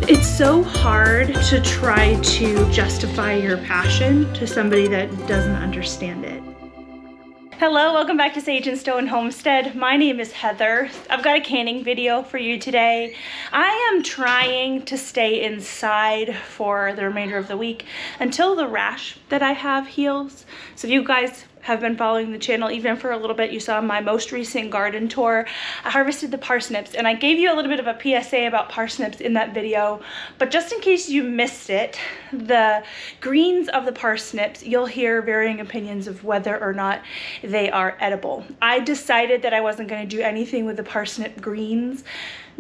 It's so hard to try to justify your passion to somebody that doesn't understand it. Hello, welcome back to Sage and Stone Homestead. My name is Heather. I've got a canning video for you today. I am trying to stay inside for the remainder of the week until the rash that I have heals. So if you guys have been following the channel even for a little bit, you saw my most recent garden tour. I harvested the parsnips, and I gave you a little bit of a PSA about parsnips in that video, but just in case you missed it, the greens of the parsnips, you'll hear varying opinions of whether or not they are edible. I decided that I wasn't going to do anything with the parsnip greens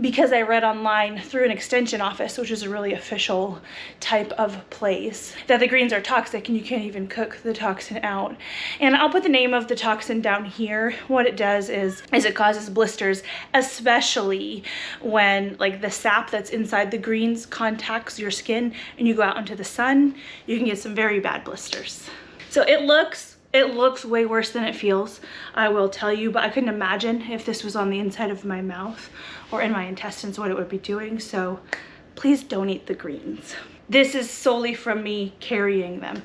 because I read online through an extension office, which is a really official type of place, that the greens are toxic and you can't even cook the toxin out. And I'll put the name of the toxin down here. What it does is it causes blisters, especially when like the sap that's inside the greens contacts your skin and you go out into the sun, you can get some very bad blisters. So it looks way worse than it feels, I will tell you, but I couldn't imagine if this was on the inside of my mouth or in my intestines what it would be doing. So please don't eat the greens. This is solely from me carrying them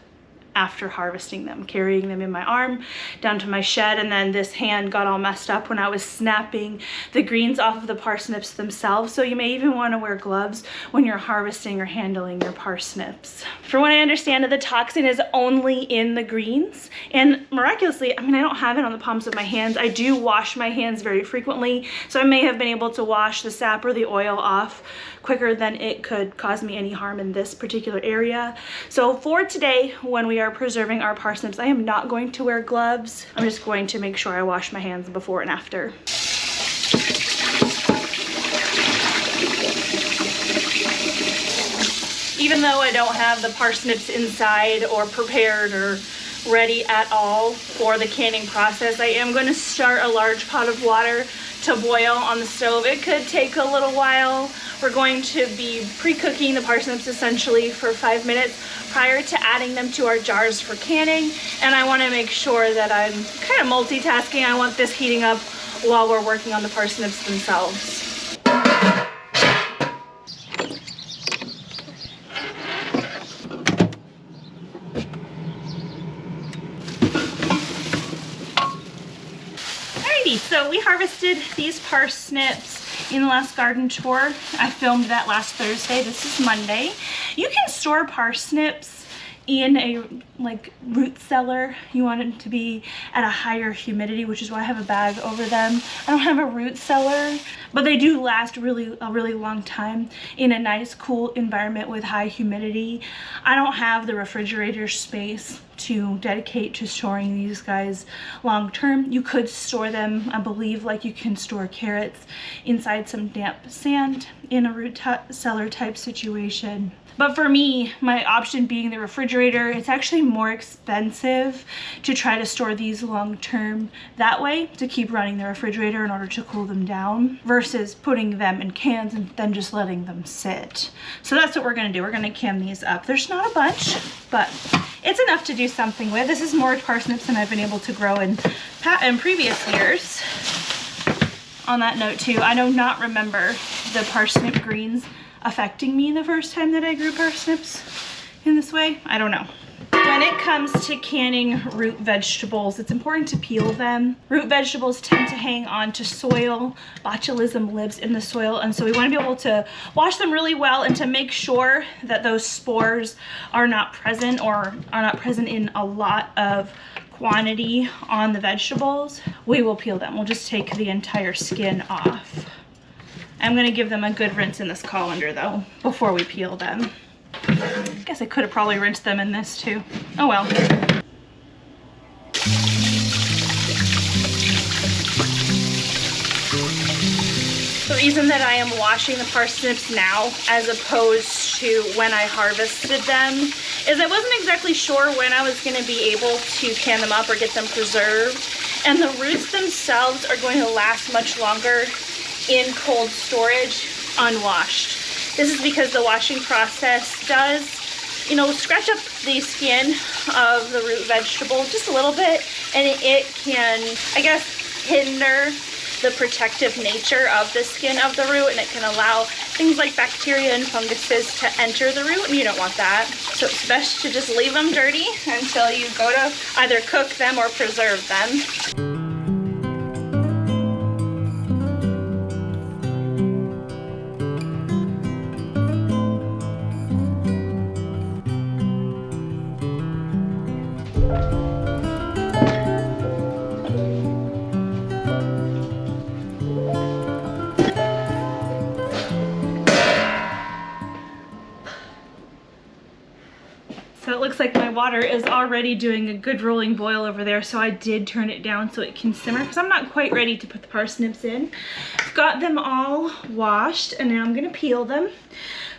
after harvesting them, carrying them in my arm down to my shed, and then this hand got all messed up when I was snapping the greens off of the parsnips themselves. So you may even want to wear gloves when you're harvesting or handling your parsnips. From what I understand, the toxin is only in the greens, and miraculously, I mean, I don't have it on the palms of my hands. I do wash my hands very frequently, so I may have been able to wash the sap or the oil off quicker than it could cause me any harm in this particular area. So for today, when we are preserving our parsnips, I am not going to wear gloves. I'm just going to make sure I wash my hands before and after. Even though I don't have the parsnips inside or prepared or ready at all for the canning process, I am going to start a large pot of water to boil on the stove. It could take a little while. We're going to be pre-cooking the parsnips essentially for 5 minutes prior to adding them to our jars for canning. And I want to make sure that I'm kind of multitasking. I want this heating up while we're working on the parsnips themselves. So we harvested these parsnips in the last garden tour. I filmed that last Thursday. This is Monday. You can store parsnips in a root cellar. You want it to be at a higher humidity, which is why I have a bag over them. I don't have a root cellar, but they do last a really long time in a nice cool environment with high humidity. I don't have the refrigerator space to dedicate to storing these guys long term. You could store them, I believe, like you can store carrots inside some damp sand in a root cellar type situation. But for me, my option being the refrigerator, it's actually more expensive to try to store these long term that way, to keep running the refrigerator in order to cool them down, versus putting them in cans and then just letting them sit. So that's what we're gonna do. We're gonna can these up. There's not a bunch, but it's enough to do something with. This is more parsnips than I've been able to grow in previous years. On that note too, I do not remember the parsnip greens affecting me the first time that I grew parsnips in this way. I don't know. When it comes to canning root vegetables, it's important to peel them. Root vegetables tend to hang on to soil. Botulism lives in the soil, and so we want to be able to wash them really well and to make sure that those spores are not present, or are not present in a lot of quantity on the vegetables. We will peel them. We'll just take the entire skin off. I'm gonna give them a good rinse in this colander though, before we peel them. I guess I could have probably rinsed them in this too. Oh well. The reason that I am washing the parsnips now as opposed to when I harvested them is I wasn't exactly sure when I was gonna be able to can them up or get them preserved. And the roots themselves are going to last much longer in cold storage unwashed. This is because the washing process does, you know, scratch up the skin of the root vegetable just a little bit, and it can, I guess, hinder the protective nature of the skin of the root, and it can allow things like bacteria and funguses to enter the root, and you don't want that. So it's best to just leave them dirty until you go to either cook them or preserve them. So it looks like my water is already doing a good rolling boil over there, so I did turn it down so it can simmer because I'm not quite ready to put the parsnips in. I've got them all washed and now I'm gonna peel them.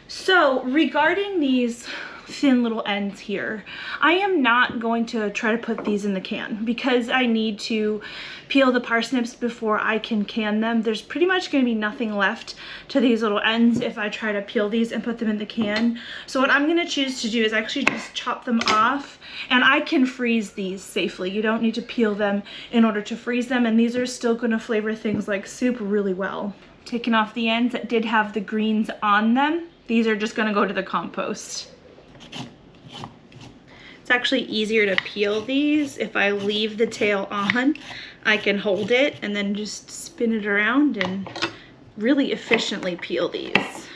So regarding these thin little ends here, I am not going to try to put these in the can because I need to peel the parsnips before I can can them. There's pretty much going to be nothing left to these little ends if I try to peel these and put them in the can. So what I'm going to choose to do is actually just chop them off, and I can freeze these safely. You don't need to peel them in order to freeze them, and these are still going to flavor things like soup really well. Taking off the ends that did have the greens on them, these are just going to go to the compost. It's actually easier to peel these if I leave the tail on. I can hold it and then just spin it around and really efficiently peel these.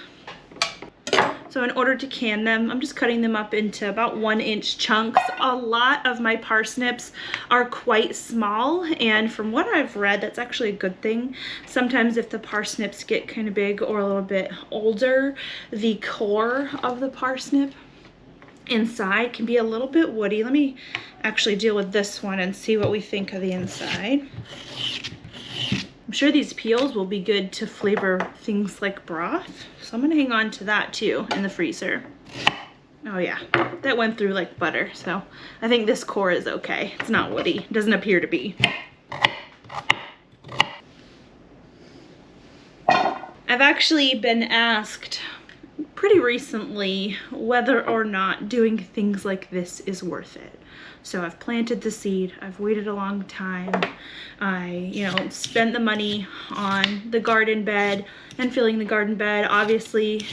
So in order to can them, I'm just cutting them up into about 1-inch chunks. A lot of my parsnips are quite small, and from what I've read, that's actually a good thing. Sometimes if the parsnips get kind of big or a little bit older, the core of the parsnip inside can be a little bit woody. Let me actually deal with this one and see what we think of the inside. I'm sure these peels will be good to flavor things like broth, so I'm gonna hang on to that too in the freezer. Oh yeah, that went through like butter, so I think this core is okay. It's not woody, it doesn't appear to be. I've actually been asked pretty recently whether or not doing things like this is worth it. So I've planted the seed, I've waited a long time, I spent the money on the garden bed and filling the garden bed. Obviously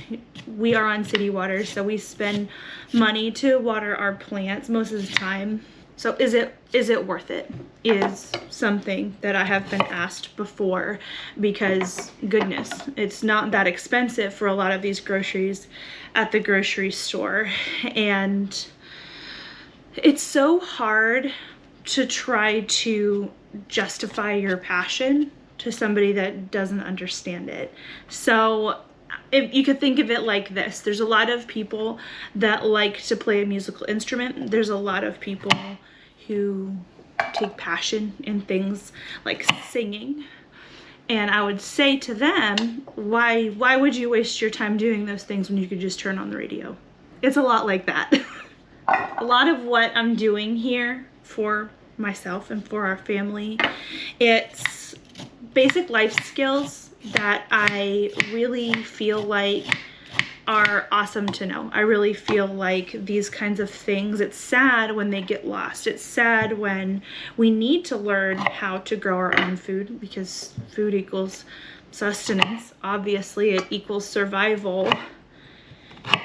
we are on city water, so we spend money to water our plants most of the time. So is it worth it? Is something that I have been asked before, because goodness, it's not that expensive for a lot of these groceries at the grocery store. And it's so hard to try to justify your passion to somebody that doesn't understand it. So if you could think of it like this, there's a lot of people that like to play a musical instrument. There's a lot of people who take passion in things like singing. And I would say to them, why would you waste your time doing those things when you could just turn on the radio? It's a lot like that. A lot of what I'm doing here for myself and for our family, it's basic life skills that I really feel like are awesome to know. I really feel like these kinds of things, it's sad when they get lost. It's sad when we need to learn how to grow our own food, because food equals sustenance. Obviously, it equals survival.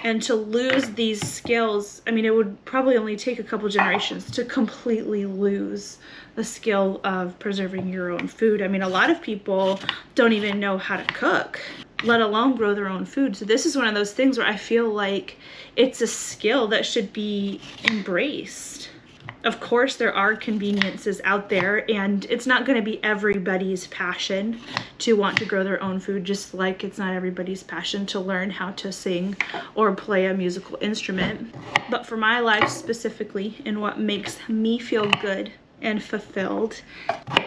And to lose these skills, I mean, it would probably only take a couple generations to completely lose the skill of preserving your own food. I mean, a lot of people don't even know how to cook, let alone grow their own food. So this is one of those things where I feel like it's a skill that should be embraced. Of course, there are conveniences out there, and it's not going to be everybody's passion to want to grow their own food, just like it's not everybody's passion to learn how to sing or play a musical instrument. But for my life specifically, and what makes me feel good and fulfilled,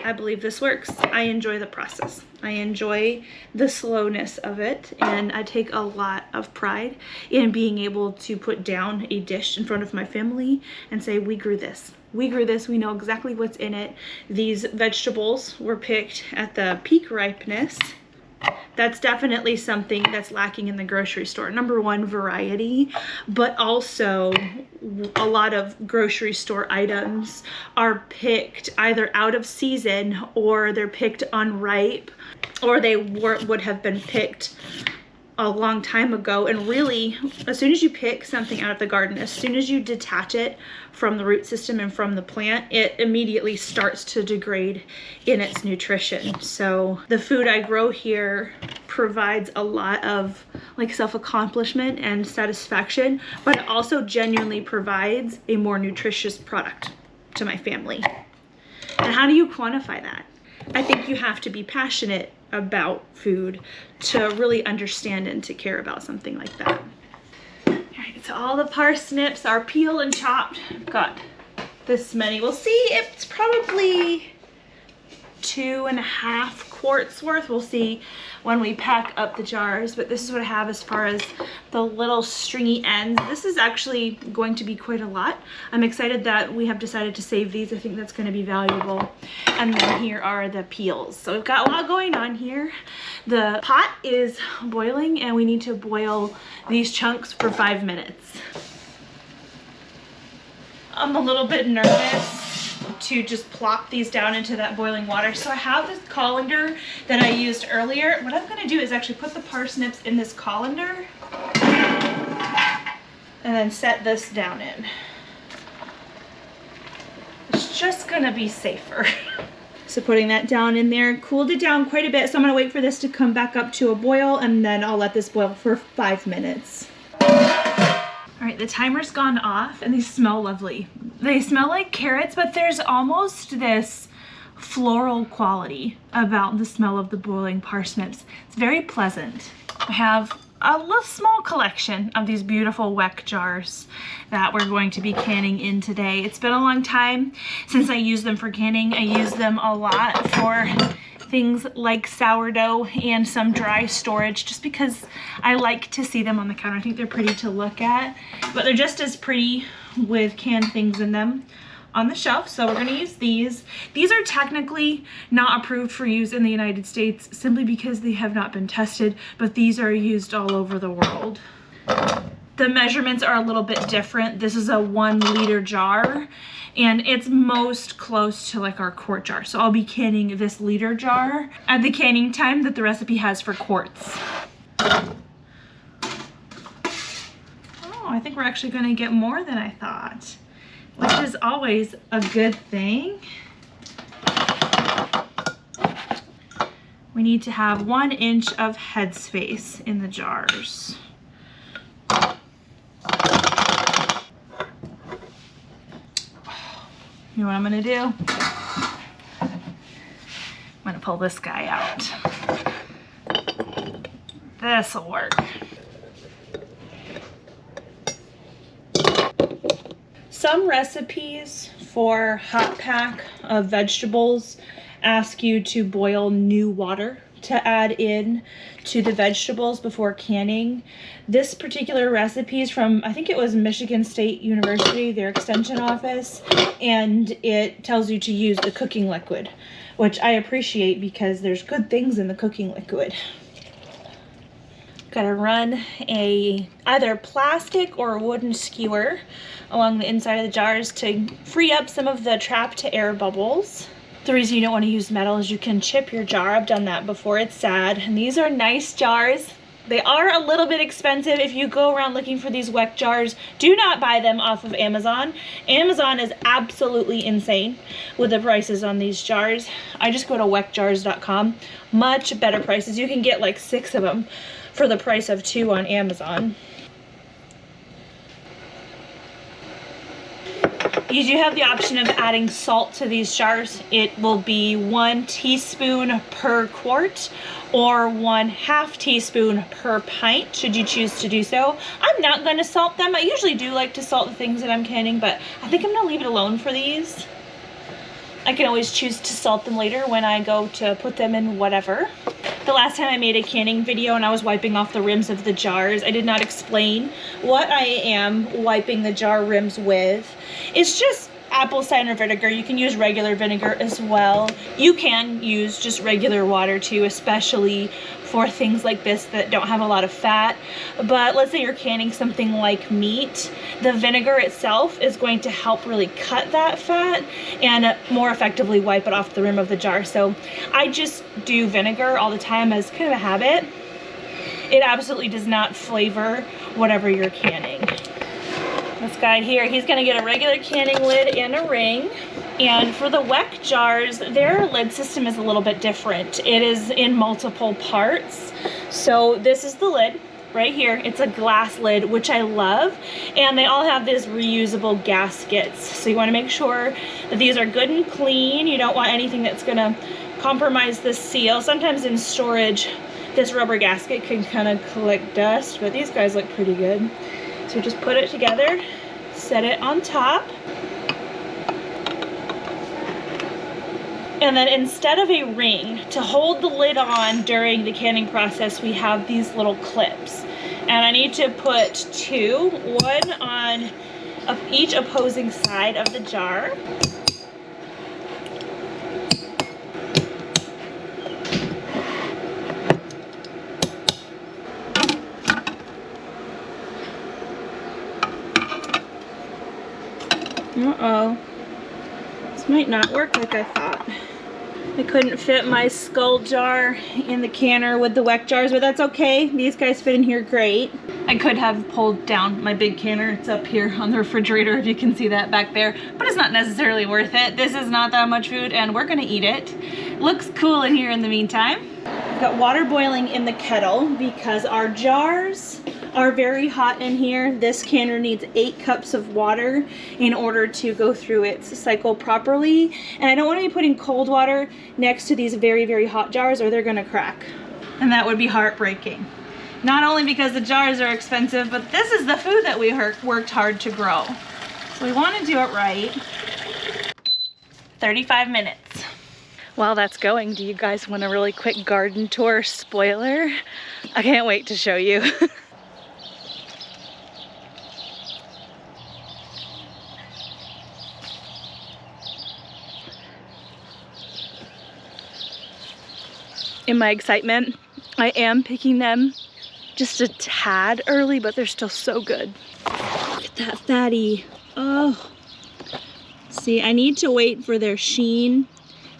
I believe this works. I enjoy the process. I enjoy the slowness of it, and I take a lot of pride in being able to put down a dish in front of my family and say, we grew this. We grew this, we know exactly what's in it. These vegetables were picked at the peak ripeness, That's definitely something that's lacking in the grocery store. Number one, variety, but also a lot of grocery store items are picked either out of season, or they're picked unripe, or they would have been picked a long time ago. And really, as soon as you pick something out of the garden, as soon as you detach it from the root system and from the plant, it immediately starts to degrade in its nutrition. So the food I grow here provides a lot of like self-accomplishment and satisfaction, but it also genuinely provides a more nutritious product to my family. And how do you quantify that? I think you have to be passionate about food to really understand and to care about something like that. All right, so all the parsnips are peeled and chopped. I've got this many. We'll see, it's probably 2.5 quarts worth. We'll see when we pack up the jars, but this is what I have as far as the little stringy ends. This is actually going to be quite a lot. I'm excited that we have decided to save these. I think that's going to be valuable. And then here are the peels. So we've got a lot going on here. The pot is boiling and we need to boil these chunks for 5 minutes. I'm a little bit nervous to just plop these down into that boiling water. So I have this colander that I used earlier. What I'm gonna do is actually put the parsnips in this colander and then set this down in. It's just gonna be safer. So putting that down in there, cooled it down quite a bit. So I'm gonna wait for this to come back up to a boil, and then I'll let this boil for 5 minutes. All right, the timer's gone off and these smell lovely. They smell like carrots, but there's almost this floral quality about the smell of the boiling parsnips. It's very pleasant. I have a little small collection of these beautiful weck jars that we're going to be canning in today. It's been a long time since I used them for canning. I use them a lot for things like sourdough and some dry storage, just because I like to see them on the counter. I think they're pretty to look at, but they're just as pretty with canned things in them on the shelf. So we're gonna use these. These are technically not approved for use in the United States simply because they have not been tested, but these are used all over the world. The measurements are a little bit different. This is a 1 liter jar, and it's most close to like our quart jar. So I'll be canning this liter jar at the canning time that the recipe has for quarts. Oh, I think we're actually gonna get more than I thought, which is always a good thing. We need to have 1 inch of headspace in the jars. You know what I'm gonna do? I'm gonna pull this guy out. This'll work. Some recipes for hot pack of vegetables ask you to boil new water to add in to the vegetables before canning. This particular recipe is from, I think it was Michigan State University, their extension office, and it tells you to use the cooking liquid, which I appreciate because there's good things in the cooking liquid. Gotta run either plastic or a wooden skewer along the inside of the jars to free up some of the trapped air bubbles. The reason you don't want to use metal is you can chip your jar. I've done that before, it's sad. And these are nice jars. They are a little bit expensive. If you go around looking for these weck jars, do not buy them off of Amazon. Amazon is absolutely insane with the prices on these jars. I just go to weckjars.com. Much better prices. You can get like 6 of them for the price of 2 on Amazon. You do have the option of adding salt to these jars. It will be 1 teaspoon per quart or 1/2 teaspoon per pint, should you choose to do so. I'm not going to salt them. I usually do like to salt the things that I'm canning, but I think I'm going to leave it alone for these. I can always choose to salt them later when I go to put them in whatever. The last time I made a canning video and I was wiping off the rims of the jars, I did not explain what I am wiping the jar rims with. It's just apple cider vinegar. You can use regular vinegar as well. You can use just regular water too, especially for things like this that don't have a lot of fat. But let's say you're canning something like meat, the vinegar itself is going to help really cut that fat and more effectively wipe it off the rim of the jar. So I just do vinegar all the time as kind of a habit. It absolutely does not flavor whatever you're canning. This guy here, he's gonna get a regular canning lid and a ring. And for the Weck jars, their lid system is a little bit different. It is in multiple parts. So this is the lid right here. It's a glass lid, which I love. And they all have these reusable gaskets. So you wanna make sure that these are good and clean. You don't want anything that's gonna compromise the seal. Sometimes in storage, this rubber gasket can kind of collect dust, but these guys look pretty good. So just put it together, set it on top. And then instead of a ring, to hold the lid on during the canning process, we have these little clips. And I need to put two, one on each opposing side of the jar. Uh-oh, this might not work like I thought. I couldn't fit my skull jar in the canner with the Weck jars, but that's okay. These guys fit in here great. I could have pulled down my big canner. It's up here on the refrigerator, if you can see that back there, but it's not necessarily worth it. This is not that much food and we're gonna eat it. Looks cool in here in the meantime. I've got water boiling in the kettle because our jars are very hot in here. This canner needs 8 cups of water in order to go through its cycle properly. And I don't want to be putting cold water next to these very, very hot jars or they're gonna crack. And that would be heartbreaking. Not only because the jars are expensive, but this is the food that we worked hard to grow. So we want to do it right. 35 minutes. While that's going, do you guys want a really quick garden tour spoiler? I can't wait to show you. In my excitement, I am picking them just a tad early, but they're still so good. Look at that fatty. Oh, see, I need to wait for their sheen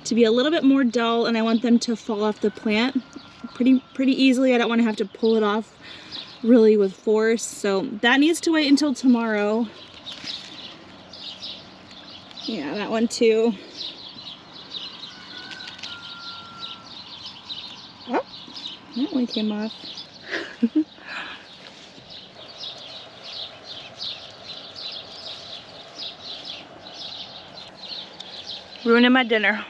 to be a little bit more dull, and I want them to fall off the plant pretty easily. I don't want to have to pull it off really with force, so that needs to wait until tomorrow. Yeah, that one too. Oh, that one came off. Ruining my dinner.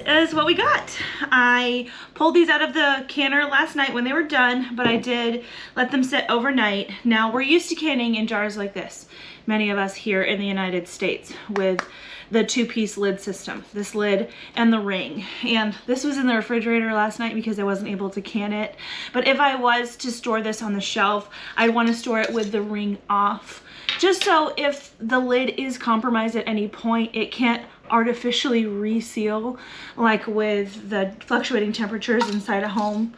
Is what we got. I pulled these out of the canner last night when they were done, but I did let them sit overnight. Now we're used to canning in jars like this, many of us here in the United States, with the 2-piece lid system, this lid and the ring. And this was in the refrigerator last night because I wasn't able to can it. But if I was to store this on the shelf, I'd want to store it with the ring off, just so if the lid is compromised at any point, it can't artificially reseal, like with the fluctuating temperatures inside a home,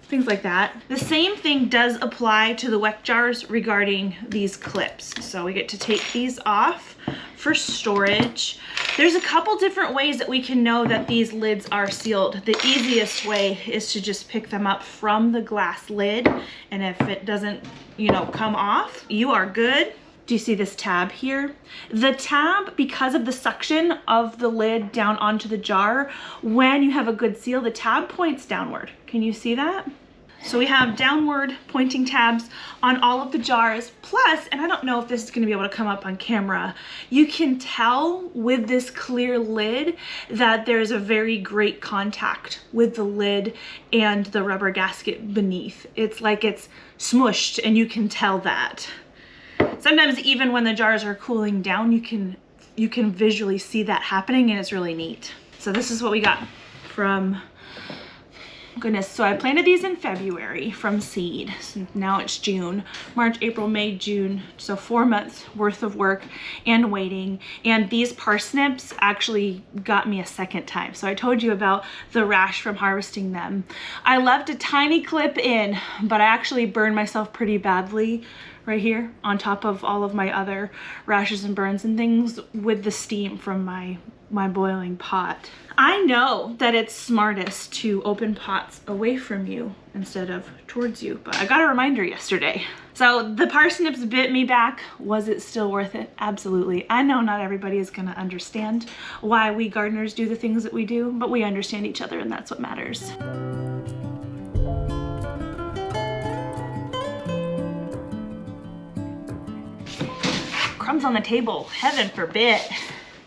things like that. The same thing does apply to the Weck jars regarding these clips. So we get to take these off for storage. There's a couple different ways that we can know that these lids are sealed. The easiest way is to just pick them up from the glass lid, and if it doesn't, you know, come off, you are good. Do you see this tab here? The tab, because of the suction of the lid down onto the jar, when you have a good seal, the tab points downward. Can you see that? So we have downward pointing tabs on all of the jars. Plus, and I don't know if this is going to be able to come up on camera, you can tell with this clear lid that there's a very great contact with the lid and the rubber gasket beneath. It's like it's smushed, and you can tell that. Sometimes even when the jars are cooling down, you can visually see that happening, and it's really neat. So this is what we got from, goodness, so I planted these in February from seed. So now it's June, March, April, May, June. So 4 months worth of work and waiting. And these parsnips actually got me a second time. So I told you about the rash from harvesting them. I left a tiny clip in, but I actually burned myself pretty badly right here on top of all of my other rashes and burns and things with the steam from my boiling pot. I know that it's smartest to open pots away from you instead of towards you, but I got a reminder yesterday. So the parsnips bit me back. Was it still worth it? Absolutely. I know not everybody is gonna understand why we gardeners do the things that we do, but we understand each other, and that's what matters. Crumbs on the table, heaven forbid.